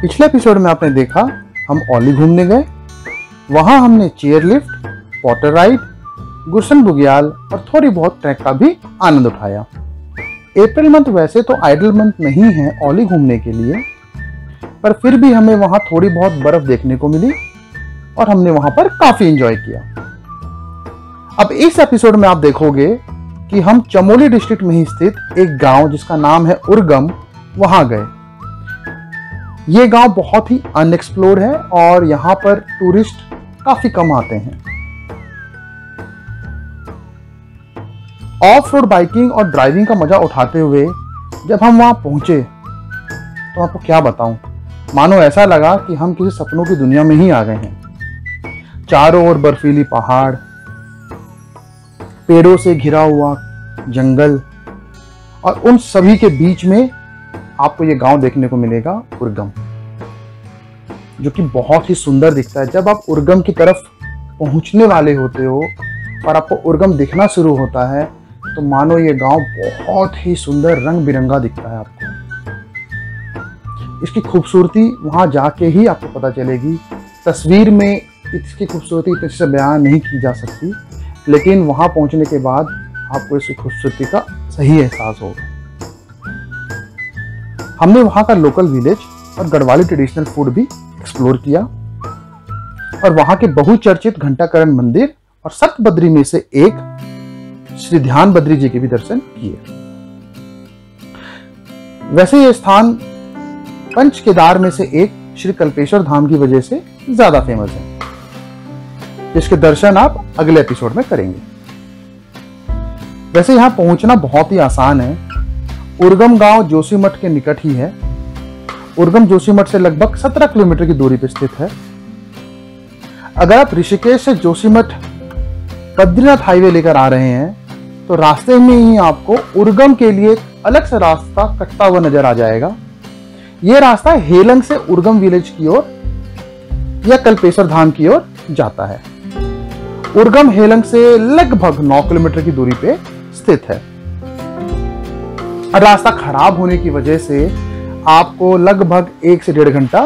पिछले एपिसोड में आपने देखा हम औली घूमने गए। वहां हमने चेयर लिफ्ट, वाटर राइड, गुलशन बुग्याल और थोड़ी बहुत ट्रैक का भी आनंद उठाया। अप्रैल मंथ वैसे तो आइडल मंथ नहीं है औली घूमने के लिए, पर फिर भी हमें वहां थोड़ी बहुत बर्फ देखने को मिली और हमने वहां पर काफी एंजॉय किया। अब इस एपिसोड में आप देखोगे कि हम चमोली डिस्ट्रिक्ट में ही स्थित एक गांव जिसका नाम है उर्गम, वहां गए। ये गांव बहुत ही अनएक्सप्लोर्ड है और यहाँ पर टूरिस्ट काफी कम आते हैं। ऑफ रोड बाइकिंग और ड्राइविंग का मजा उठाते हुए जब हम वहां पहुंचे तो आपको क्या बताऊं, मानो ऐसा लगा कि हम किसी सपनों की दुनिया में ही आ गए हैं। चारों ओर बर्फीली पहाड़, पेड़ों से घिरा हुआ जंगल और उन सभी के बीच में आपको ये गांव देखने को मिलेगा उर्गम, जो कि बहुत ही सुंदर दिखता है। जब आप उर्गम की तरफ पहुंचने वाले होते हो और आपको उर्गम दिखना शुरू होता है तो मानो ये गांव बहुत ही सुंदर रंग बिरंगा दिखता है आपको। इसकी खूबसूरती वहां जाके ही आपको पता चलेगी। तस्वीर में इसकी खूबसूरती इतने से बयान नहीं की जा सकती, लेकिन वहां पहुंचने के बाद आपको इसकी खूबसूरती का सही एहसास होगा। हमने वहां का लोकल विलेज और गढ़वाली ट्रेडिशनल फूड भी एक्सप्लोर किया और वहां के बहुचर्चित घंटाकरण मंदिर और सप्त बद्री में से एक श्री ध्यान बद्री जी के भी दर्शन किए। वैसे ये स्थान पंच केदार में से एक श्री कल्पेश्वर धाम की वजह से ज्यादा फेमस है, जिसके दर्शन आप अगले एपिसोड में करेंगे। वैसे यहां पहुंचना बहुत ही आसान है। उर्गम गांव जोशीमठ के निकट ही है। उर्गम जोशीमठ से लगभग 17 किलोमीटर की दूरी पर स्थित है। अगर आप ऋषिकेश से जोशीमठ बद्रीनाथ हाईवे लेकर आ रहे हैं तो रास्ते में ही आपको उर्गम के लिए एक अलग से रास्ता कटता हुआ नजर आ जाएगा। यह रास्ता हेलंग से उर्गम विलेज की ओर या कल्पेश्वर धाम की ओर जाता है। उर्गम हेलंग से लगभग 9 किलोमीटर की दूरी पे स्थित है। रास्ता खराब होने की वजह से आपको लगभग 1 से 1.5 घंटा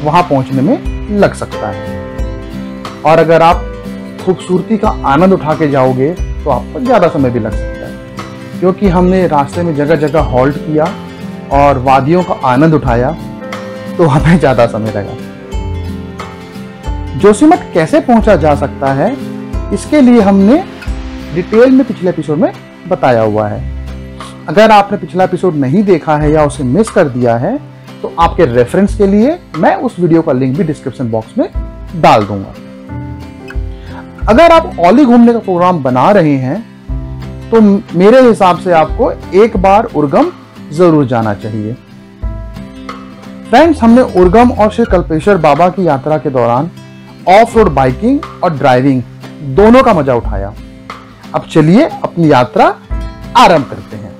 वहां पहुंचने में लग सकता है और अगर आप खूबसूरती का आनंद उठा के जाओगे तो आपको ज्यादा समय भी लग सकता है, क्योंकि हमने रास्ते में जगह जगह हॉल्ट किया और वादियों का आनंद उठाया तो हमें ज्यादा समय लगा। जोशीमठ कैसे पहुंचा जा सकता है इसके लिए हमने डिटेल में पिछले एपिसोड में बताया हुआ है। अगर आपने पिछला एपिसोड नहीं देखा है या उसे मिस कर दिया है तो आपके रेफरेंस के लिए मैं उस वीडियो का लिंक भी डिस्क्रिप्शन बॉक्स में डाल दूंगा। अगर आप औली घूमने का प्रोग्राम बना रहे हैं तो मेरे हिसाब से आपको एक बार उर्गम जरूर जाना चाहिए। फ्रेंड्स, हमने उर्गम और श्री कल्पेश्वर बाबा की यात्रा के दौरान ऑफ रोड बाइकिंग और ड्राइविंग दोनों का मजा उठाया। अब चलिए अपनी यात्रा आरंभ करते हैं।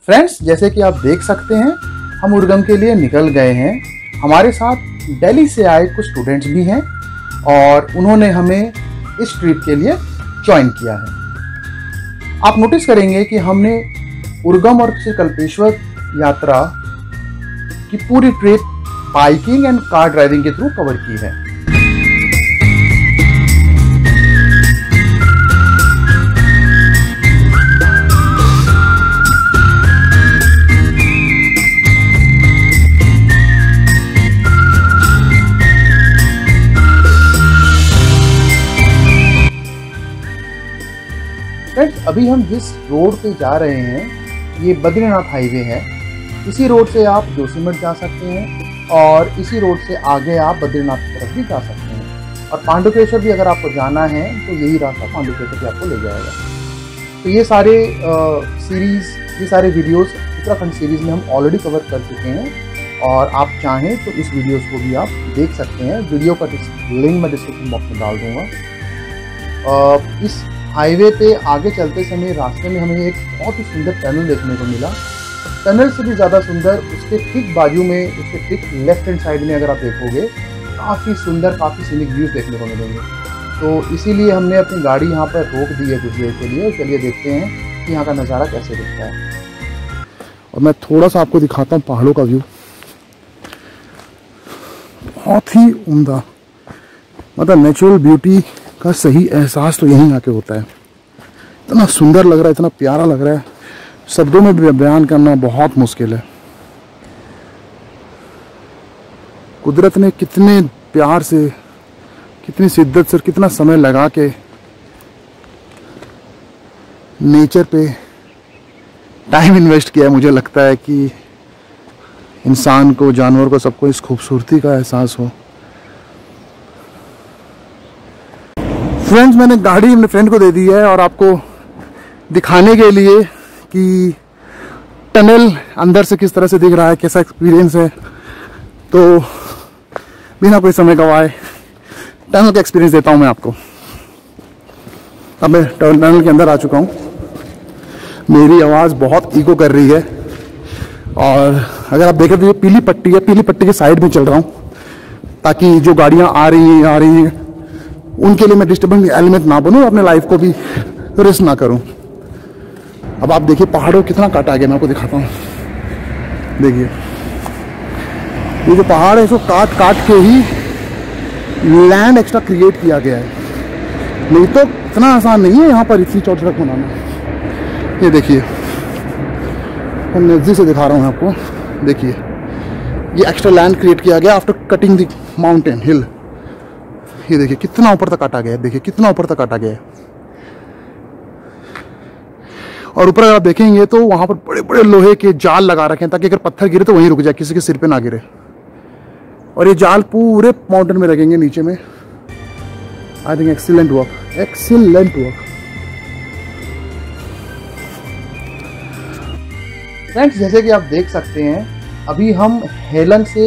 फ्रेंड्स, जैसे कि आप देख सकते हैं हम उर्गम के लिए निकल गए हैं। हमारे साथ दिल्ली से आए कुछ स्टूडेंट्स भी हैं और उन्होंने हमें इस ट्रिप के लिए ज्वाइन किया है। आप नोटिस करेंगे कि हमने उर्गम और श्री कल्पेश्वर यात्रा की पूरी trip biking and car driving के थ्रू कवर की है। फ्रेंड्स, अभी हम जिस रोड पे जा रहे हैं ये बद्रीनाथ हाईवे है। इसी रोड से आप जोशीमठ जा सकते हैं और इसी रोड से आगे आप बद्रीनाथ की तरफ भी जा सकते हैं और पांडुकेश्वर भी अगर आपको जाना है तो यही रास्ता पांडुकेश्वर भी आपको ले जाएगा। तो ये सारे ये सारे वीडियोस उत्तराखंड सीरीज में हम ऑलरेडी कवर कर चुके हैं और आप चाहें तो इस वीडियोस को भी आप देख सकते हैं। वीडियो का लिंक मैं डिस्क्रिप्शन बॉक्स में डाल दूंगा। इस हाईवे पे आगे चलते समय रास्ते में हमें एक बहुत ही सुंदर टनल देखने को मिला। टनल से भी ज़्यादा सुंदर उसके ठीक बाजू में, उसके ठीक लेफ्ट हैंड साइड में अगर आप देखोगे काफ़ी सुंदर, काफ़ी सीनिक व्यूज़ देखने को मिलेंगे। तो इसीलिए हमने अपनी गाड़ी यहाँ पर रोक दी है कुछ देर के लिए। चलिए देखते हैं कि यहाँ का नज़ारा कैसे दिखता है। और मैं थोड़ा सा आपको दिखाता हूँ पहाड़ों का व्यू। बहुत ही उम्दा, मतलब नेचुरल ब्यूटी का सही एहसास तो यहीं आके होता है। इतना सुंदर लग रहा है, इतना प्यारा लग रहा है, शब्दों में बयान करना बहुत मुश्किल है। कुदरत ने कितने प्यार से, कितनी शिद्दत से, कितना समय लगा के नेचर पे टाइम इन्वेस्ट किया है। मुझे लगता है कि इंसान को, जानवर को, सबको इस खूबसूरती का एहसास हो। फ्रेंड्स, मैंने गाड़ी अपने फ्रेंड को दे दी है और आपको दिखाने के लिए कि टनल अंदर से किस तरह से दिख रहा है, कैसा एक्सपीरियंस है। तो बिना कोई समय गवाए टनल का एक्सपीरियंस देता हूँ मैं आपको। अब मैं टनल के अंदर आ चुका हूँ। मेरी आवाज़ बहुत इको कर रही है और अगर आप देखें तो ये पीली पट्टी है, पीली पट्टी के साइड में चल रहा हूँ ताकि जो गाड़ियाँ आ रही हैं उनके लिए मैं डिस्टर्बिंग एलिमेंट ना बनूँ, अपने लाइफ को भी रिस्क ना करूँ। अब आप देखिए पहाड़ों कितना काटा गया, मैं आपको दिखाता हूँ। देखिए ये जो पहाड़ है इसको काट काट के ही लैंड एक्स्ट्रा क्रिएट किया गया है, नहीं तो इतना आसान नहीं है यहाँ पर इतनी चौड़ी सड़क बनाना। ये देखिए, मैं नज़दीक से दिखा रहा हूँ आपको। देखिए ये एक्स्ट्रा लैंड क्रिएट किया गया आफ्टर कटिंग द माउंटेन हिल। ये देखिए कितना ऊपर तक काटा गया है, देखिए कितना ऊपर तक काटा गया है। और ऊपर अगर आप देखेंगे तो वहाँ पर बड़े बड़े लोहे के जाल लगा रखे हैं ताकि अगर पत्थर गिरे तो वहीं रुक जाए, किसी के सिर पे ना गिरे। और ये जाल पूरे माउंटेन में लगेंगे नीचे में। I think excellent work, excellent work. Friends, जैसे कि आप देख सकते हैं अभी हम हेलन से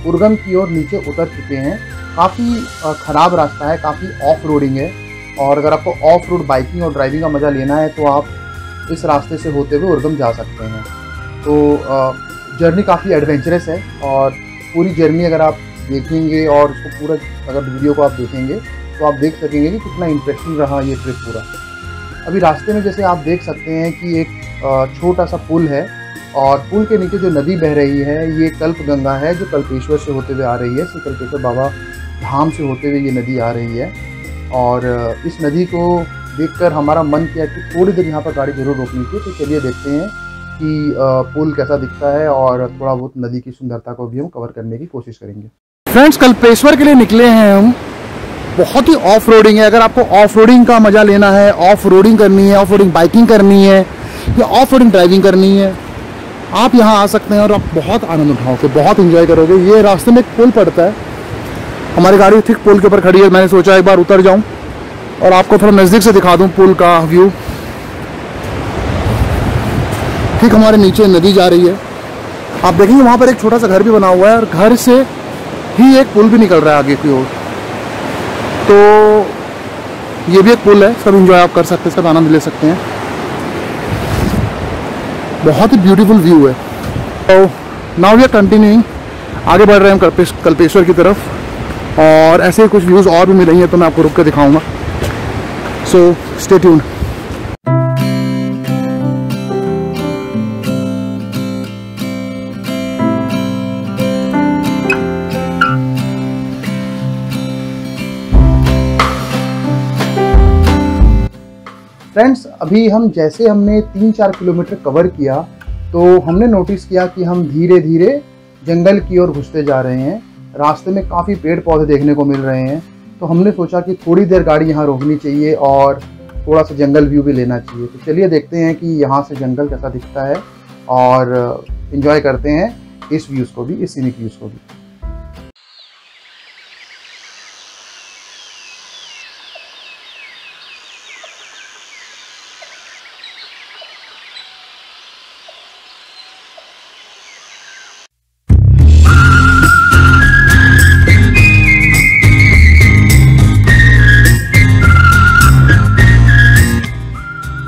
उर्गम की ओर नीचे उतर चुके हैं। काफ़ी ख़राब रास्ता है, काफ़ी ऑफ रोडिंग है और अगर आपको ऑफ रोड बाइकिंग और ड्राइविंग का मज़ा लेना है तो आप इस रास्ते से होते हुए उर्गम जा सकते हैं। तो जर्नी काफ़ी एडवेंचरस है और पूरी जर्नी अगर आप देखेंगे और उसको पूरा अगर वीडियो को आप देखेंगे तो आप देख सकेंगे कि कितना इंटरेस्टिंग रहा ये ट्रिप पूरा। अभी रास्ते में जैसे आप देख सकते हैं कि एक छोटा सा पुल है और पुल के नीचे जो नदी बह रही है ये कल्प गंगा है जो कल्पेश्वर से होते हुए आ रही है। श्री कल्पेश्वर बाबा धाम से होते हुए ये नदी आ रही है और इस नदी को देखकर हमारा मन किया कि थोड़ी देर यहाँ पर गाड़ी जरूर रोकनी चाहिए। तो चलिए देखते हैं कि पुल कैसा दिखता है और थोड़ा बहुत नदी की सुंदरता को भी हम कवर करने की कोशिश करेंगे। फ्रेंड्स, कल्पेश्वर के लिए निकले हैं हम। बहुत ही ऑफ रोडिंग है। अगर आपको ऑफ रोडिंग का मजा लेना है, ऑफ रोडिंग करनी है, ऑफ रोडिंग बाइकिंग करनी है या ऑफ रोडिंग ड्राइविंग करनी है, आप यहाँ आ सकते हैं और आप बहुत आनंद उठाओगे, बहुत इंजॉय करोगे। ये रास्ते में एक पुल पड़ता है, हमारी गाड़ी ठीक पुल के ऊपर खड़ी है। मैंने सोचा एक बार उतर जाऊँ और आपको थोड़ा नज़दीक से दिखा दूँ पुल का व्यू। ठीक हमारे नीचे नदी जा रही है, आप देखेंगे वहाँ पर एक छोटा सा घर भी बना हुआ है और घर से ही एक पुल भी निकल रहा है आगे की ओर। तो ये भी एक पुल है, सब इंजॉय आप कर सकते हैं, सब आनंद ले सकते हैं। बहुत ही ब्यूटीफुल व्यू है। तो नाउ वी आर कंटिन्यूइंग, आगे बढ़ रहे हैं कल्पेश्वर की तरफ और ऐसे ही कुछ व्यूज़ और भी मिलेंगे तो मैं आपको रुक कर दिखाऊंगा। So stay tuned. फ्रेंड्स, अभी हम जैसे हमने 3-4 किलोमीटर कवर किया तो हमने नोटिस किया कि हम धीरे धीरे जंगल की ओर घुसते जा रहे हैं। रास्ते में काफ़ी पेड़ पौधे देखने को मिल रहे हैं तो हमने सोचा कि थोड़ी देर गाड़ी यहाँ रोकनी चाहिए और थोड़ा सा जंगल व्यू भी लेना चाहिए। तो चलिए देखते हैं कि यहाँ से जंगल कैसा दिखता है और इन्जॉय करते हैं इस व्यूज़ को भी, इस सीनिक व्यूज़ को भी।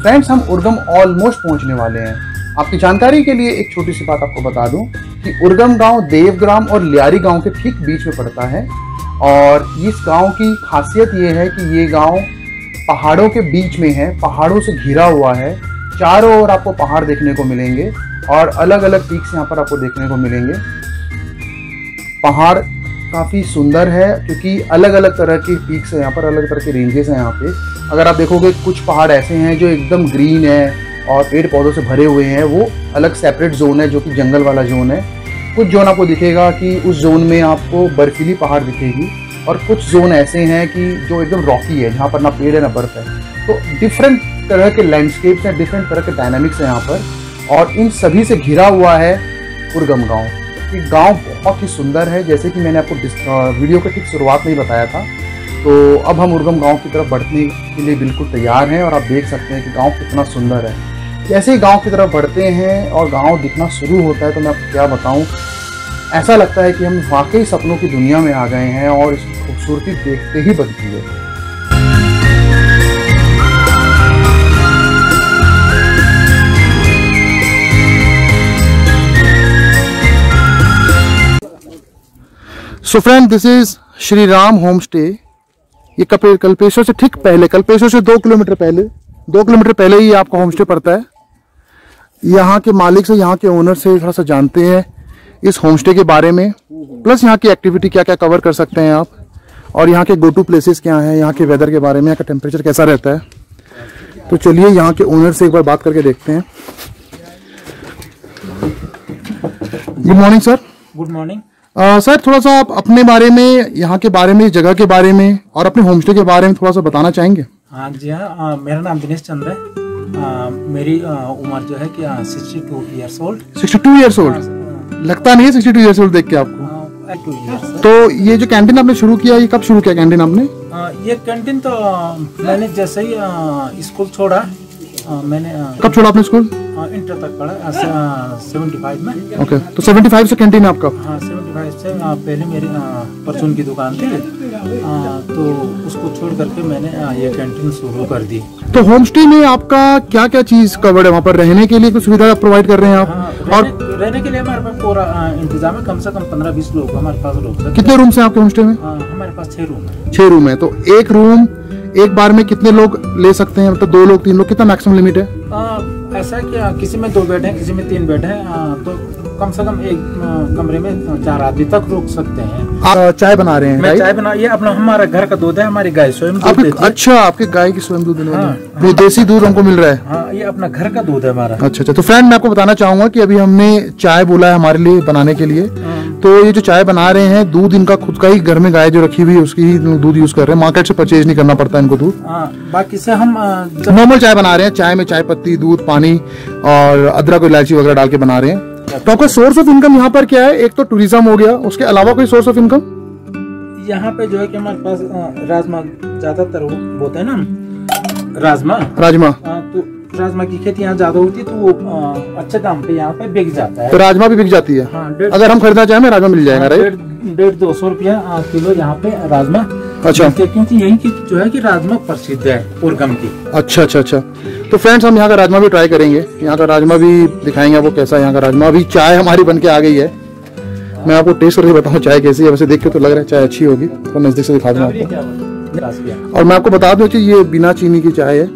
फ्रेंड्स, हम उर्गम ऑलमोस्ट पहुंचने वाले हैं। आपकी जानकारी के लिए एक छोटी सी बात आपको बता दूं कि उर्गम गांव देवग्राम और लियारी गांव के ठीक बीच में पड़ता है और इस गांव की खासियत ये है कि ये गांव पहाड़ों के बीच में है, पहाड़ों से घिरा हुआ है। चारों ओर आपको पहाड़ देखने को मिलेंगे और अलग अलग पीक्स यहाँ पर आपको देखने को मिलेंगे। पहाड़ काफ़ी सुंदर है क्योंकि अलग अलग तरह के पीक्स हैं यहाँ पर, अलग तरह के रेंजेस हैं यहाँ पे। अगर आप देखोगे कुछ पहाड़ ऐसे हैं जो एकदम ग्रीन है और पेड़ पौधों से भरे हुए हैं, वो अलग सेपरेट जोन है जो कि जंगल वाला जोन है। कुछ जोन आपको दिखेगा कि उस जोन में आपको बर्फीली पहाड़ दिखेगी, और कुछ जोन ऐसे हैं कि जो एकदम रॉकी है, जहाँ पर ना पेड़ है ना बर्फ है। तो डिफरेंट तरह के लैंडस्केप्स हैं, डिफरेंट तरह के डायनामिक्स हैं यहाँ पर, और इन सभी से घिरा हुआ है उर्गम गाँव। ये गांव बहुत ही सुंदर है, जैसे कि मैंने आपको वीडियो के ठीक शुरुआत में ही बताया था। तो अब हम उर्गम गांव की तरफ बढ़ने के लिए बिल्कुल तैयार हैं, और आप देख सकते हैं कि गांव कितना सुंदर है। जैसे ही गांव की तरफ बढ़ते हैं और गांव दिखना शुरू होता है, तो मैं आपको क्या बताऊं, ऐसा लगता है कि हम वाकई सपनों की दुनिया में आ गए हैं, और इसकी खूबसूरती देखते ही बनती है। So friend, this is Shri Ram home stay. ये कल्पेश्वर से ठीक पहले, कल्पेश्वर से 2 किलोमीटर पहले ही आपका होम स्टे पड़ता है। यहाँ के मालिक से, यहाँ के ओनर से थोड़ा सा जानते हैं इस होम स्टे के बारे में, प्लस यहाँ की एक्टिविटी क्या क्या कवर कर सकते हैं आप, और यहाँ के गो टू प्लेसेस क्या हैं, यहाँ के वेदर के बारे में, यहाँ का टेम्परेचर कैसा रहता है। तो चलिए यहाँ के ओनर से एक बार बात करके देखते हैं। Good morning sir. Good morning sir, थोड़ा सा आप अपने बारे में, यहाँ के बारे में, इस जगह के बारे में और अपने होम स्टे के बारे में थोड़ा सा बताना चाहेंगे? हाँ जी, हाँ, मेरा नाम दिनेश चंद्र है। मेरी उम्र जो है कि 62 ईयर्स ओल्ड। 62 years old? लगता नहीं है 62 ईयर्स ओल्ड देख के आपको। 2 ईयर्स। तो ये जो कैंटीन आपने शुरू किया, ये कब शुरू किया कैंटीन आपने? ये कैंटीन तो मैंने जैसे ही स्कूल छोड़ा, मैंने कब छोड़ा आपने स्कूल? इंटर तक पढ़ा 75 में। ओके, तो 75 से कैंटीन है आपका? हाँ, 75 से पहले मेरी परचून की दुकान थी, तो उसको छोड़ करके मैंने ये कैंटीन शुरू कर दी। तो होम स्टे में आपका क्या क्या चीज कवर्ड है? वहाँ पर रहने के लिए कुछ सुविधा प्रोवाइड कर रहे हैं आप? और रहने के लिए हमारे पास पूरा इंतजाम है। कम से कम 15-20 लोग हमारे पास रुक। कितने रूम्स हैं आपके होम स्टे में? हमारे पास 6 रूम है। 6 रूम है। तो एक रूम एक बार में कितने लोग ले सकते हैं? मतलब 2 लोग 3 लोग, कितना मैक्सिमम लिमिट है? ऐसा कि किसी में 2 बेड है, किसी में 3 बेड है, तो कम से कम एक कमरे में 4 आदमी तक रुक सकते हैं। आप चाय बना रहे हैं? मैं चाय बना, ये अपना हमारा घर का दूध है, हमारी गाय स्वयं दूध देती है। अच्छा, आपके गाय की स्वयं दूध देने वाली? ये देसी दूध हमको मिल रहा है? हाँ, ये अपना घर का दूध है हमारा। अच्छा अच्छा। तो फ्रेंड, मैं आपको बताना चाहूंगा कि अभी हमने चाय बोला है हमारे लिए बनाने के लिए, तो ये जो चाय बना रहे हैं, दूध इनका खुद का ही, घर में गाय जो रखी हुई है उसकी ही दूध यूज कर रहे हैं, मार्केट से परचेज नहीं करना पड़ता इनको दूध। बाकी से हम नॉर्मल चाय बना रहे हैं। चाय में चाय पत्ती, दूध, पानी और अदरक और इलायची वगैरह डाल के बना रहे हैं। तो आपका सोर्स ऑफ इनकम यहाँ पर क्या है? एक तो टूरिज्म हो गया, उसके अलावा कोई सोर्स ऑफ इनकम? यहाँ पे जो है कि हमारे पास राजमा ज्यादातर होते हैं ना, राजमा। तो राजमा की खेती यहाँ ज्यादा होती है, तो वो अच्छे दाम पे यहाँ पे बिक जाता है। तो राजमा भी बिक जाती है? हाँ, अगर हम खरीदना चाहें राजमा मिल जाएगा? राइट, 150-200 रुपया किलो यहाँ पे राजमा। अच्छा, क्योंकि यही की जो है कि राजमा प्रसिद्ध है उर्गम की। अच्छा अच्छा अच्छा। तो फ्रेंड्स, हम यहाँ का राजमा भी ट्राई करेंगे, यहाँ का राजमा भी दिखाएंगे आपको कैसा है यहाँ का राजमा। अभी चाय हमारी बन के आ गई है, मैं आपको टेस्ट करके बताऊँ चाय कैसी है। वैसे देख के तो लग रहा है चाय अच्छी होगी, तो नजदीक से दिखा दूँ आपको। और मैं आपको बता दूं कि ये बिना चीनी की चाय है,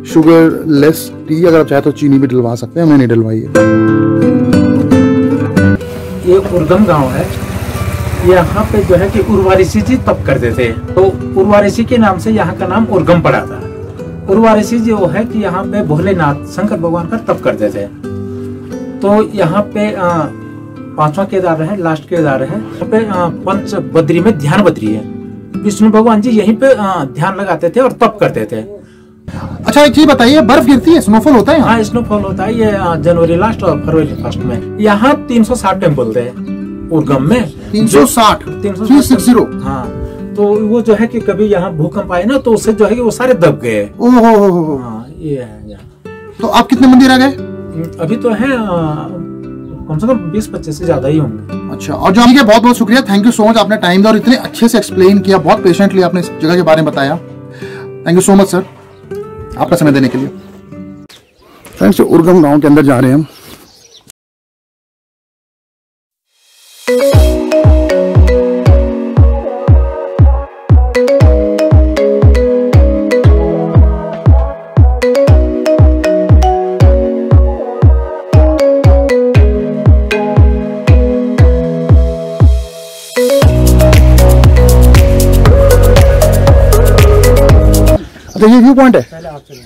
शुगर लेस टी। अगर आप चाहे तो चीनी भी डलवा सकते हैं, हमने नहीं डलवाई है। ये उर्गम गांव है, यहाँ पे जो है कि उर्वा ऋषि जी तप करते थे, तो उर्वा ऋषि के नाम से यहाँ का नाम उर्गम पड़ा था। उर्वा ऋषि जो है कि यहाँ पे भोलेनाथ शंकर भगवान का तप करते थे। तो यहाँ पे 5वां केदार है, लास्ट केदार है। यहाँ पे पंच बद्री में ध्यान बद्री है। विष्णु भगवान जी यहीं पे ध्यान लगाते थे और तप करते थे। अच्छा, एक चीज बताइए, बर्फ गिरती है, स्नोफॉल होता है? हाँ, स्नोफॉल होता है। ये जनवरी लास्ट और फरवरी फर्स्ट में। यहाँ 360 टेम्पल थे उर्गम में। 360? हाँ, तो वो जो है कि कभी यहाँ भूकंप आए ना, तो उससे जो है कि वो सारे दब गए। ओहो, हाँ, ये है। तो आप कितने मंदिर आ गए? अभी तो है कम से कम 20-25 से ज्यादा ही होंगे। अच्छा, और जो आपके बहुत बहुत शुक्रिया, थैंक यू सो मच, आपने टाइम दिया और इतने अच्छे से एक्सप्लेन किया, बहुत पेशेंटली आपने इस जगह के बारे में बताया। Thank you so much sir, आपका समय देने के लिए। फ्रेंड्स, उर्गम गांव के अंदर जा रहे हैं हम। अच्छा ये व्यू पॉइंट है, पहले आप चले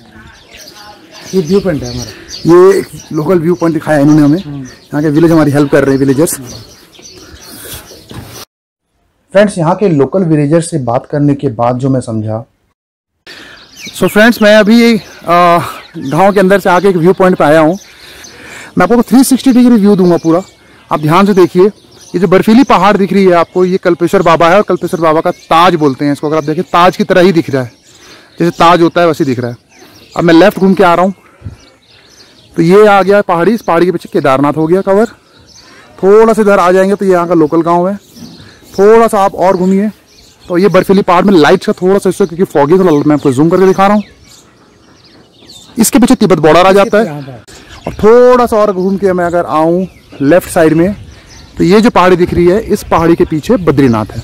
ये व्यू पॉइंट है हमारा, ये लोकल व्यू पॉइंट दिखाया इन्होंने हमें। यहाँ के विलेज हमारी हेल्प कर रहे हैं, विलेजर्स। फ्रेंड्स, यहाँ के लोकल विलेजर्स से बात करने के बाद जो मैं समझा, सो फ्रेंड्स मैं अभी गांव के अंदर से आके एक व्यू पॉइंट पे आया हूँ। मैं आपको 360 डिग्री व्यू दूंगा पूरा, आप ध्यान से देखिए। ये जो बर्फीली पहाड़ दिख रही है आपको, ये कल्पेश्वर बाबा है, और कल्पेश्वर बाबा का ताज बोलते हैं इसको। अगर आप देखें ताज की तरह ही दिख रहा है, जैसे ताज होता है वैसे दिख रहा है। अब मैं लेफ्ट घूम के आ रहा हूँ तो ये आ गया पहाड़ी, इस पहाड़ी के पीछे केदारनाथ हो गया कवर। थोड़ा सा इधर आ जाएंगे तो ये यहाँ का लोकल गाँव है। थोड़ा सा आप और घूमिए तो ये बर्फीली पहाड़ में लाइट का थोड़ा सा इससे, क्योंकि फॉगी थोड़ा, मैं आपको जूम करके दिखा रहा हूँ। इसके पीछे तिब्बत बॉर्डर आ जाता है। और थोड़ा सा और घूम के मैं अगर आऊँ लेफ्ट साइड में तो ये जो पहाड़ी दिख रही है, इस पहाड़ी के पीछे बद्रीनाथ है।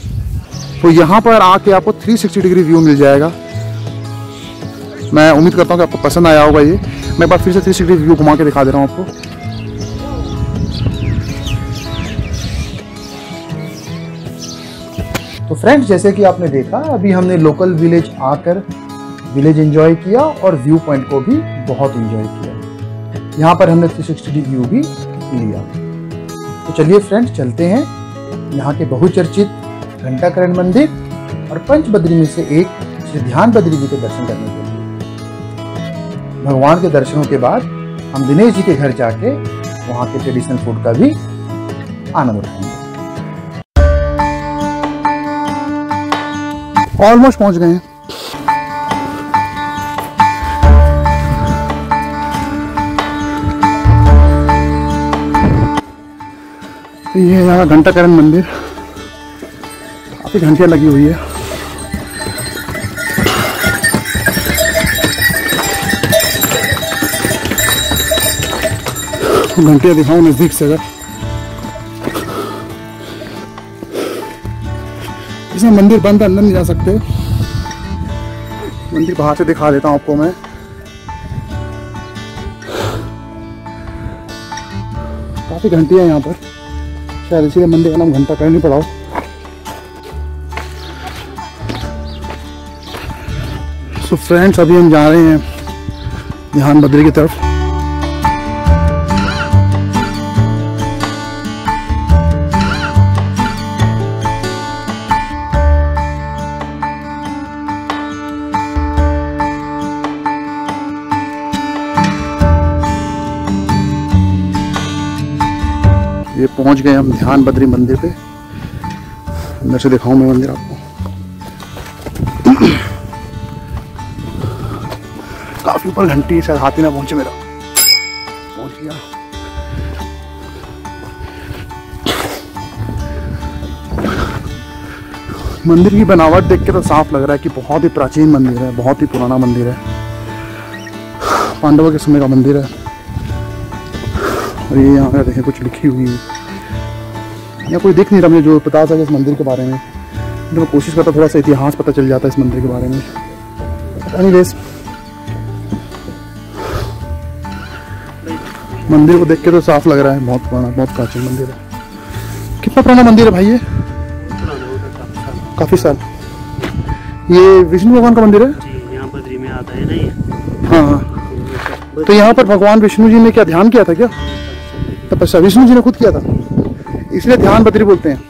तो यहाँ पर आके आपको 360 डिग्री व्यू मिल जाएगा। मैं उम्मीद करता हूँ कि आपको पसंद आया होगा ये। मैं एक बार फिर से 360 डिग्री व्यू घुमा के दिखा दे रहा हूँ आपको। तो फ्रेंड्स, जैसे कि आपने देखा, अभी हमने लोकल विलेज आकर विलेज एंजॉय किया और व्यू पॉइंट को भी बहुत एंजॉय किया। यहाँ पर हमने 360 डिग्री व्यू भी लिया। तो चलिए फ्रेंड्स, चलते हैं यहाँ के बहुचर्चित घंटाकरण मंदिर और पंचबद्री में से एक श्री ध्यान बद्री जी के दर्शन करने के लिए। भगवान के दर्शनों के बाद हम दिनेश जी के घर जाके वहाँ के ट्रेडिशनल फूड का भी आनंद उठाएंगे। ऑलमोस्ट पहुंच गए हैं। ये यहाँ घंटाकरण मंदिर, काफी घंटियां लगी हुई है। घंटियां दिखाऊं नजदीक से, अगर इसमें मंदिर बंद, अंदर नहीं जा सकते। मंदिर बाहर से दिखा देता हूं आपको मैं। काफी घंटियां यहाँ पर, शायद इसीलिए मंदिर का नाम घंटाकरण ही पड़ा हो। सो फ्रेंड्स, अभी हम जा रहे हैं ध्यान बद्री की तरफ। ये पहुंच गए हम ध्यान बद्री मंदिर पे। अंदर से दिखाऊं मैं मंदिर आपको। काफी ऊपर घंटी, शायद हाथी ना पहुंचे मेरा। पहुंच गया। मंदिर की बनावट देख के तो साफ लग रहा है कि बहुत ही प्राचीन मंदिर है, बहुत ही पुराना मंदिर है। पांडवों के समय का मंदिर है। और ये यहाँ पे देखें कुछ लिखी हुई है। यहाँ कोई दिख नहीं रहा मुझे जो बता सके इस मंदिर के बारे में। तो मैं कोशिश करता थोड़ा सा इतिहास पता चल जाता है इस मंदिर के बारे में। एनीवेज, मंदिर को देख के तो साफ लग रहा है बहुत पुराना, बहुत प्राचीन मंदिर है। कितना पुराना मंदिर है भाई ये? काफी साल। ये विष्णु भगवान का मंदिर है? यहाँ बद्री में आता है ना ये। हाँ हाँ। तो यहाँ पर भगवान विष्णु जी ने क्या ध्यान किया था क्या? तपस्या विष्णु जी ने खुद किया था, इसलिए ध्यान बद्री बोलते हैं।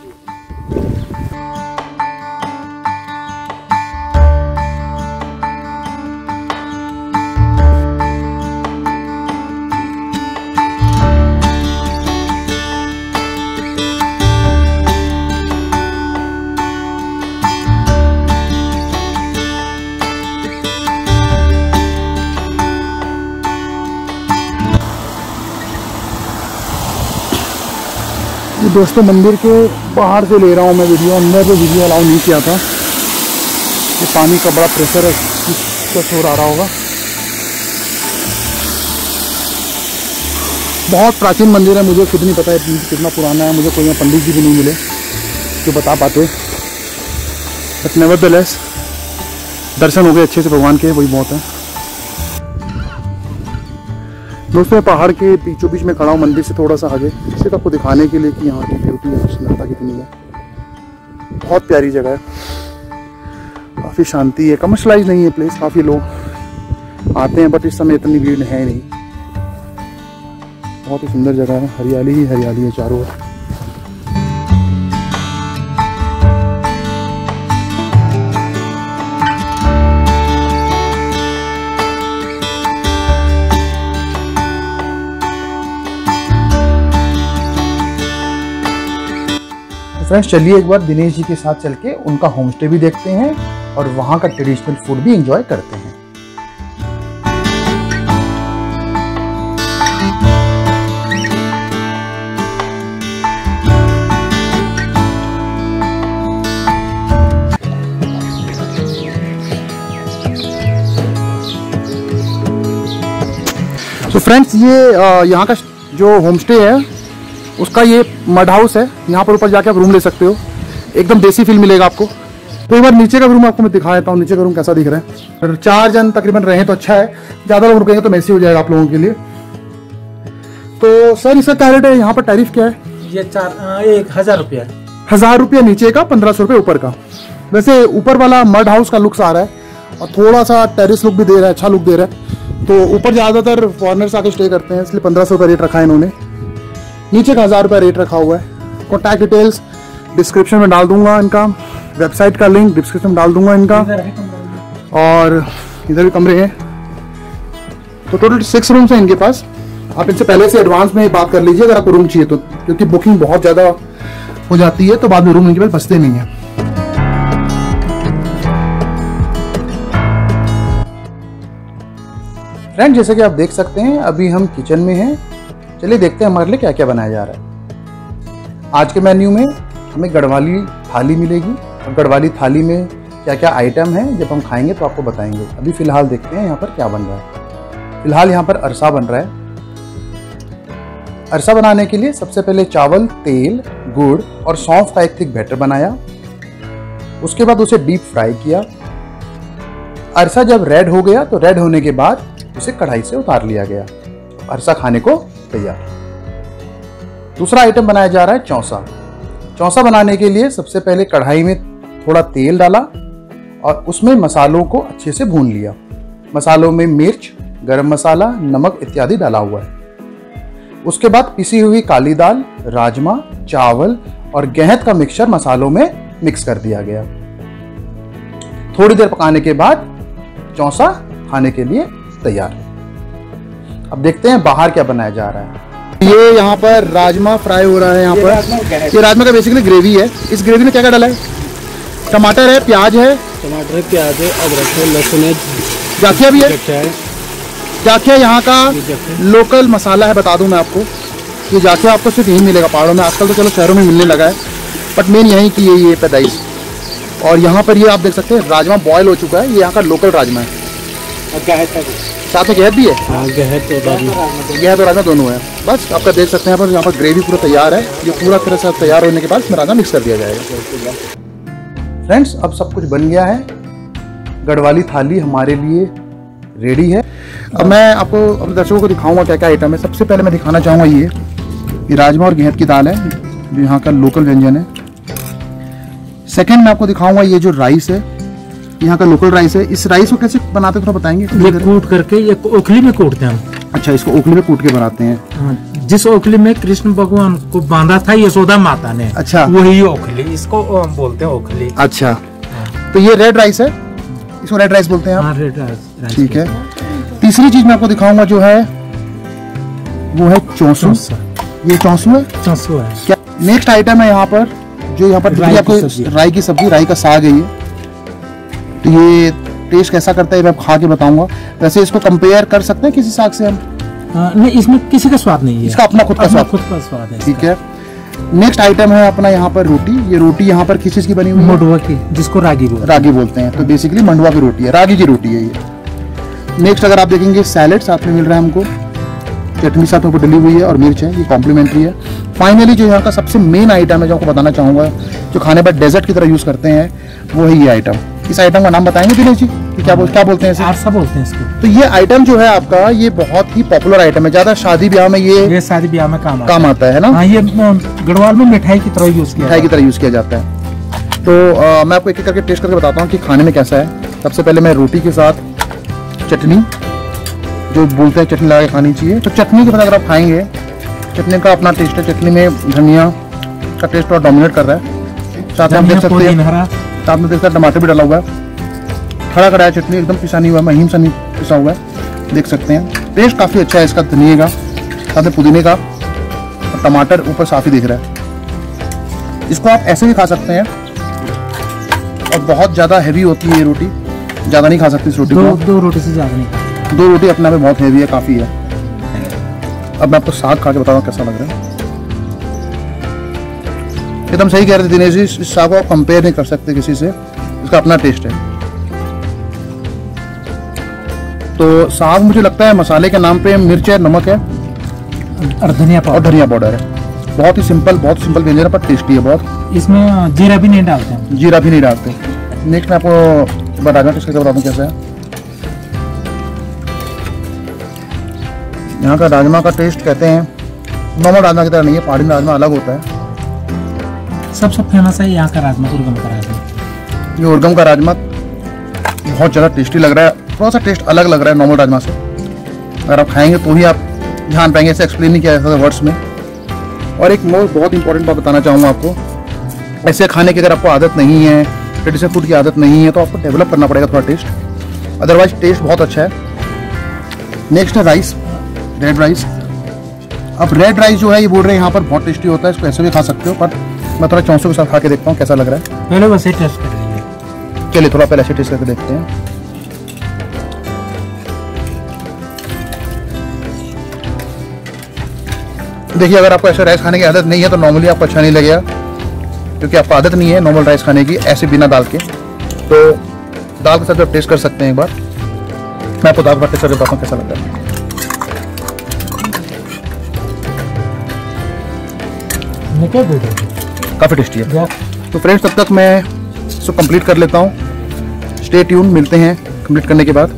दोस्तों, मंदिर के बाहर से ले रहा हूँ मैं वीडियो, अंदर से वीडियो अलाउ नहीं किया था। ये पानी का बड़ा प्रेशर है, इसका शोर आ रहा होगा। बहुत प्राचीन मंदिर है, मुझे खुद नहीं पता है कितना पुराना है। मुझे कोई पंडित जी भी नहीं मिले जो बता पाते। बट नेवरदलेस दर्शन हो गए अच्छे से भगवान के, वही बहुत है। दोस्तों, पहाड़ के बीचों बीच में खड़ा हूँ मंदिर से थोड़ा सा आगे, सिर्फ आपको दिखाने के लिए कि यहाँ की ब्यूटी है, सुंदरता कितनी है। बहुत प्यारी जगह है, काफ़ी काफ़ी शांति है, कमर्शलाइज नहीं है प्लेस, काफ़ी लोग आते हैं बट इस समय इतनी भीड़ है नहीं। बहुत ही सुंदर जगह है, हरियाली ही हरियाली है चारों ओर। फ्रेंड्स चलिए एक बार दिनेश जी के साथ चल के उनका होम स्टे भी देखते हैं और वहाँ का ट्रेडिशनल फूड भी एंजॉय करते हैं। तो फ्रेंड्स ये यहाँ का जो होम स्टे है उसका ये मड हाउस है। यहाँ पर ऊपर जाके आप रूम ले सकते हो, एकदम देसी फील मिलेगा आपको। तो एक बार नीचे का रूम आपको मैं दिखा देता हूँ, नीचे का रूम कैसा दिख रहा है। अगर 4 जन तकरीबन रहे तो अच्छा है, ज़्यादा लोग रुकेंगे तो मैसी हो जाएगा आप लोगों के लिए। तो सर इसका क्या रेट है, यहाँ पर टैरिफ क्या है? ये 1000 रुपया है। 1000 रुपया नीचे का, 1500 रुपये ऊपर का। वैसे ऊपर वाला मड हाउस का लुक्स आ रहा है और थोड़ा सा टेरिस लुक भी दे रहा है, अच्छा लुक दे रहा है। तो ऊपर ज़्यादातर फॉरनर्स आके स्टे करते हैं, इसलिए 1500 रुपये रेट रखा है इन्होंने। नीचे का 1000 रुपया रेट रखा हुआ है। कॉन्टैक्ट डिटेल्स डिस्क्रिप्शन में डाल दूंगा, इनका वेबसाइट का लिंक डिस्क्रिप्शन में डाल दूंगा इनका। और इधर भी कमरे हैं। तो टोटल 6 रूम्स हैं इनके पास। आप इनसे पहले से एडवांस में बात कर लीजिए अगर आपको रूम चाहिए तो, क्योंकि बुकिंग बहुत ज़्यादा हो जाती है तो बाद में रूम इनके पास बचते नहीं है। फ्रेंड जैसे कि आप देख सकते हैं अभी हम किचन में हैं। चलिए देखते हैं हमारे लिए क्या क्या बनाया जा रहा है। आज के मेन्यू में हमें गढ़वाली थाली मिलेगी और गढ़वाली थाली में क्या क्या आइटम है जब हम खाएंगे तो आपको बताएंगे। अभी फिलहाल देखते हैं यहाँ पर क्या बन रहा है। फिलहाल यहाँ पर अरसा बन रहा है। अरसा बनाने के लिए सबसे पहले चावल, तेल, गुड़ और सौंफ का एक थिक बैटर बनाया। उसके बाद उसे डीप फ्राई किया। अरसा जब रेड हो गया तो रेड होने के बाद उसे कढ़ाई से उतार लिया गया। अरसा खाने को तैयार। दूसरा आइटम बनाया जा रहा है चौंसा। चौंसा बनाने के लिए सबसे पहले कढ़ाई में थोड़ा तेल डाला और उसमें मसालों को अच्छे से भून लिया। मसालों में मिर्च, गरम मसाला, नमक इत्यादि डाला हुआ है। उसके बाद पिसी हुई काली दाल, राजमा, चावल और गेहूं का मिक्सचर मसालों में मिक्स कर दिया गया। थोड़ी देर पकाने के बाद चौंसा खाने के लिए तैयार। अब देखते हैं बाहर क्या बनाया जा रहा है। ये यहाँ पर राजमा फ्राई हो रहा है। यहाँ पर ये राजमा का बेसिकली ग्रेवी है। इस ग्रेवी में क्या क्या डाला है? टमाटर है, प्याज है, प्याज है, अदरक है, लहसुन है, जाखिया भी है। जाखिया यहाँ का लोकल मसाला है, बता दूं मैं आपको। ये जाखिया आपको सिर्फ यहीं मिलेगा पहाड़ों में, आजकल तो चलो शहरों में मिलने लगा है, बट मेन यहीं की ये पैदाइश। और यहाँ पर ये आप देख सकते हैं राजमा बॉयल हो चुका है। ये यहाँ का लोकल राजमा है। साथ में गहत भी है। गहत और राजमा दोनों है। बस आपका देख सकते हैं यहाँ पर ग्रेवी पूरा तैयार है। ये पूरा तरह से तैयार होने के बाद इसमें राजमा मिक्स कर दिया जाएगा। फ्रेंड्स अब सब कुछ बन गया है। गढ़वाली थाली हमारे लिए रेडी है। अब मैं आपको अपने दर्शकों को दिखाऊंगा क्या क्या आइटम है। सबसे पहले मैं दिखाना चाहूँगा ये राजमा और गेहूं की दाल है जो यहाँ का लोकल व्यंजन है। सेकंड मैं आपको दिखाऊंगा ये जो राइस है, यहाँ का लोकल राइस है। इस राइस को कैसे बनाते हैं थोड़ा बताएंगे? ये कूट करके ये ओखली में कूटते हैं हम। अच्छा, इसको ओखली में कूट के बनाते हैं। जिस ओखली में कृष्ण भगवान को बांधा था यशोदा माता ने, अच्छा, वही ओखली, इसको बोलते हैं ओखली। अच्छा, तो ये रेड राइस है, इसको रेड राइस बोलते हैं आप? Red rice. ठीक है। तीसरी चीज मैं आपको दिखाऊंगा जो है वो है चौंसू। ये चौंसू है। चौंसू है। क्या नेक्स्ट आइटम है यहाँ पर जो यहाँ पर आपको राई की सब्जी, राई का साग है ये। तो ये टेस्ट कैसा करता है मैं खा के बताऊंगा। वैसे इसको कंपेयर कर सकते हैं किसी साग से हम? नहीं, इसमें किसी का स्वाद नहीं है, इसका अपना खुद का स्वाद है। ठीक है। नेक्स्ट आइटम है अपना यहाँ पर रोटी। ये रोटी यहाँ पर किस चीज की बनी हुई है? मंडुआ की, जिसको रागी बोलते हैं। तो बेसिकली मंडुआ की रोटी है, रागी की रोटी है ये। नेक्स्ट अगर आप देखेंगे सैलेड साथ में मिल रहा है हमको, चटनी साथ में डली हुई है और मिर्च है, ये कॉम्प्लीमेंट्री है। फाइनली जो यहाँ का सबसे मेन आइटम है जो आपको बताना चाहूंगा, जो खाने पर डेजर्ट की तरह यूज करते हैं, वो है ये आइटम। इस आइटम का नाम बताएंगे दिनेश जी कि क्या बोलते हैं इसे? आरसा बोलते हैं इसको। तो ये आइटम जो है आपका, ये बहुत ही पॉपुलर आइटम है। ज्यादा शादी ब्याह में ये शादी ब्याह में काम आता है ना। ये गढ़वाल में मिठाई की तरह यूज किया जाता है। तो मैं आपको एक एक करके टेस्ट करके बताता हूँ कि खाने में कैसा है। सबसे पहले मैं रोटी के साथ चटनी, जो बोलते हैं चटनी लगा के खानी चाहिए, तो चटनी के बाद अगर आप खाएंगे, चटनी का अपना टेस्ट है। चटनी में धनिया का टेस्ट और डोमिनेट कर रहा है। साथ में आप देख सकते हैं, साथ में देख सकते टमाटर भी डाला हुआ है। खड़ा खड़ा है, चटनी एकदम पिसा नहीं हुआ है, महीन सा नहीं पिसा हुआ है, देख सकते हैं। टेस्ट काफ़ी अच्छा है इसका, धनिए का, साथ में पुदीने का, और टमाटर ऊपर साफ ही दिख रहा है। इसको आप ऐसे भी खा सकते हैं, और बहुत ज़्यादा हैवी होती है ये रोटी, ज़्यादा नहीं खा सकती इस रोटी को। दो रोटी से ज़्यादा नहीं। 2 रोटी अपने आप में बहुत हैवी है, काफ़ी है। अब मैं आपको साग खा के बताऊँ कैसा लग रहा है। एकदम सही कह रहे थे दिनेश जी, इस साग को आप कंपेयर नहीं कर सकते किसी से, इसका अपना टेस्ट है। तो साग मुझे लगता है मसाले के नाम पे मिर्च है, नमक है और धनिया पाउडर है। बहुत ही सिंपल व्यंजन है, पर टेस्टी है बहुत। इसमें जीरा भी नहीं डालते हैं। जीरा भी नहीं डालते। नेक्स्ट मैं आपको राजमा टेस्ट करके बता दूँ कैसा है। यहाँ का राजमा का टेस्ट कहते हैं नॉर्मल राजमा की तरह नहीं है, पहाड़ी में राजमा अलग होता है। सबसे फेमस है यहाँ का राजमा, उर्गम का राजमा। ये उर्गम का राजमा बहुत ज़्यादा टेस्टी लग रहा है, थोड़ा सा टेस्ट अलग लग रहा है नॉर्मल राजमा से। अगर आप खाएंगे तो ही आप ध्यान पाएंगे, ऐसे एक्सप्लेन नहीं किया जा सकता वर्ड्स में। और एक बहुत इंपॉर्टेंट बात बताना चाहूँगा आपको, ऐसे खाने की अगर आपको आदत नहीं है, ट्रेडिशनल फूड की आदत नहीं है, तो आपको डेवलप करना पड़ेगा थोड़ा टेस्ट, अदरवाइज टेस्ट बहुत अच्छा है। नेक्स्ट है राइस, रेड राइस। अब रेड राइस जो है ये बोल रहे हैं यहाँ पर बहुत टेस्टी होता है, इसको ऐसे भी खा सकते हो, पर मैं थोड़ा चौंसों के साथ खा के देखता हूँ कैसा लग रहा है। पहले वैसे टेस्ट कर लेंगे। चलिए थोड़ा पहले ऐसे टेस्ट करके देखते हैं। देखिए, अगर आपको ऐसे राइस खाने की आदत नहीं है तो नॉर्मली आपको अच्छा नहीं लगेगा, क्योंकि आपको आदत नहीं है नॉर्मल राइस खाने की ऐसे बिना दाल के। तो दाल के साथ आप टेस्ट कर सकते हैं एक बार। मैं आपको दाल के साथ टेस्ट करके बताता हूँ कैसा लगता है। काफ़ी टेस्टी है। तो फ्रेंड्स, तब तक मैं इसको कंप्लीट कर लेता हूँ। स्टे ट्यून, मिलते हैं कंप्लीट करने के बाद।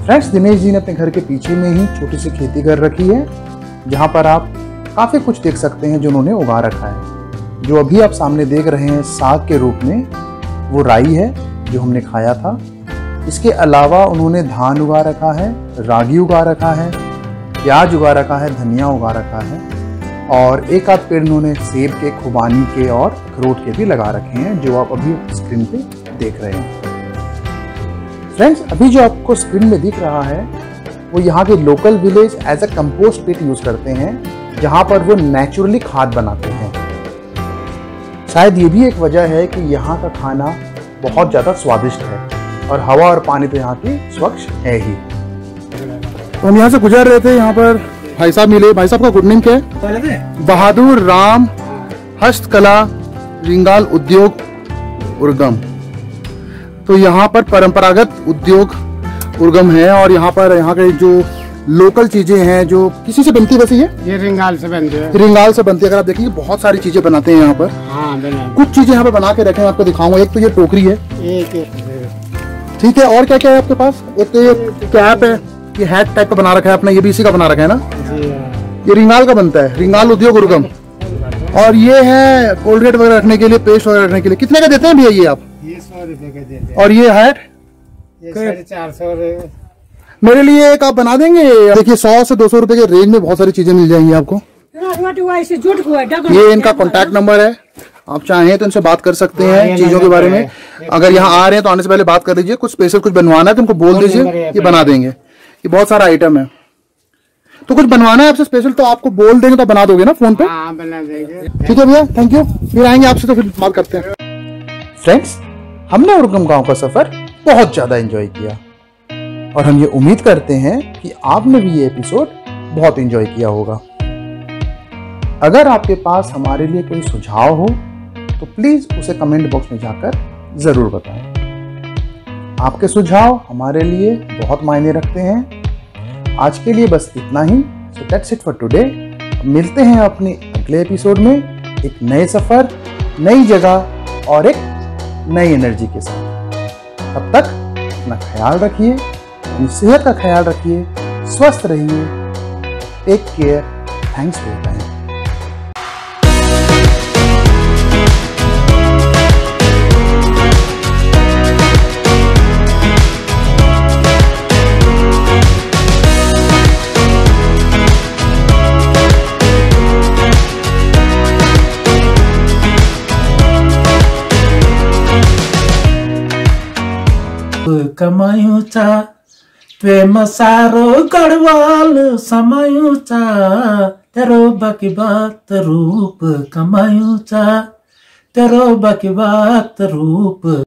फ्रेंड्स, दिनेश जी ने अपने घर के पीछे में ही छोटी सी खेती कर रखी है, जहाँ पर आप काफ़ी कुछ देख सकते हैं जो उन्होंने उगा रखा है। जो अभी आप सामने देख रहे हैं साग के रूप में, वो राई है जो हमने खाया था। इसके अलावा उन्होंने धान उगा रखा है, रागी उगा रखा है, प्याज उगा रखा है, धनिया उगा रखा है, और एक आध पेड़ उन्होंने सेब के, खुबानी के और अखरोट के भी लगा रखे हैं, जो आप अभी स्क्रीन पे देख रहे हैं। फ्रेंड्स, अभी जो आपको स्क्रीन में दिख रहा है वो यहाँ के local village as a compost pit use करते हैं, जहाँ पर वो नेचुरली खाद बनाते हैं। शायद ये भी एक वजह है कि यहाँ का खाना बहुत ज़्यादा स्वादिष्ट है, और हवा और पानी तो यहाँ की स्वच्छ है ही। तो हम यहाँ से गुजर रहे थे, यहाँ पर भाई साहब मिले। भाई साहब का गुड नेम क्या है? बहादुर राम हस्तकला रिंगाल उद्योग उर्गम। तो यहाँ पर परंपरागत उद्योग उर्गम है, और यहाँ के जो लोकल चीजें हैं जो किसी से बनती है, वैसे ये रिंगाल से बनती है। रिंगाल से बनती है। अगर आप देखिए बहुत सारी चीजें बनाते हैं यहाँ पर। हाँ, कुछ चीजें यहाँ पर बना के रखे हैं, आपको दिखाऊंगा। एक तो ये टोकरी है, ठीक है, और क्या क्या है आपके पास? एक तो ये कैप है, ये हैट टाइप का बना रखा है आपने, ये भी इसी का बना रखा है ना? ये रिंगाल का बनता है, रिंगाल उद्योग उर्गम। और ये है कोलगेट वगैरह रखने के लिए, पेस्ट वगैरह रखने के लिए। कितने का देते हैं भैया ये आप? ये 100 रुपए का देते हैं। और ये हैट 450 मेरे लिए एक आप बना देंगे? देखिए 100 से 200 रुपए के रेंज में बहुत सारी चीजें मिल जाएंगी आपको। ये इनका कॉन्टैक्ट नंबर है, आप चाहें तो इनसे बात कर सकते हैं चीजों के बारे में। अगर यहाँ आ रहे हैं तो आने से पहले बात कर लीजिए। कुछ स्पेशल कुछ बनवाना है तो उनको बोल दीजिए, ये बना देंगे। ये बहुत सारा आइटम है, तो कुछ बनवाना है आपसे स्पेशल तो आपको बोल देंगे तो बना दोगे ना फोन पे? हाँ, बना देंगे। ठीक है भैया, थैंक यू। फिर आएंगे आपसे तो फिर बात करते हैं। फ्रेंड्स, हमने उर्गम गांव का सफर बहुत ज्यादा एंजॉय किया, और हम ये उम्मीद करते हैं कि आपने भी ये एपिसोड बहुत एंजॉय किया होगा। अगर आपके पास हमारे लिए कोई सुझाव हो तो प्लीज उसे कमेंट बॉक्स में जाकर जरूर बताएं। आपके सुझाव हमारे लिए बहुत मायने रखते हैं। आज के लिए बस इतना ही। So that's it for today. मिलते हैं अपने अगले एपिसोड में एक नए सफर, नई जगह और एक नई एनर्जी के साथ। तब तक अपना ख्याल रखिए, अपनी सेहत का ख्याल रखिए, स्वस्थ रहिए। Take care. Thanks for your time. कमायूचा प्रेम सारो गढ़वाल समायूचा तेरो बाकी बात रूप कमायूचा तेरो बाकी बात रूप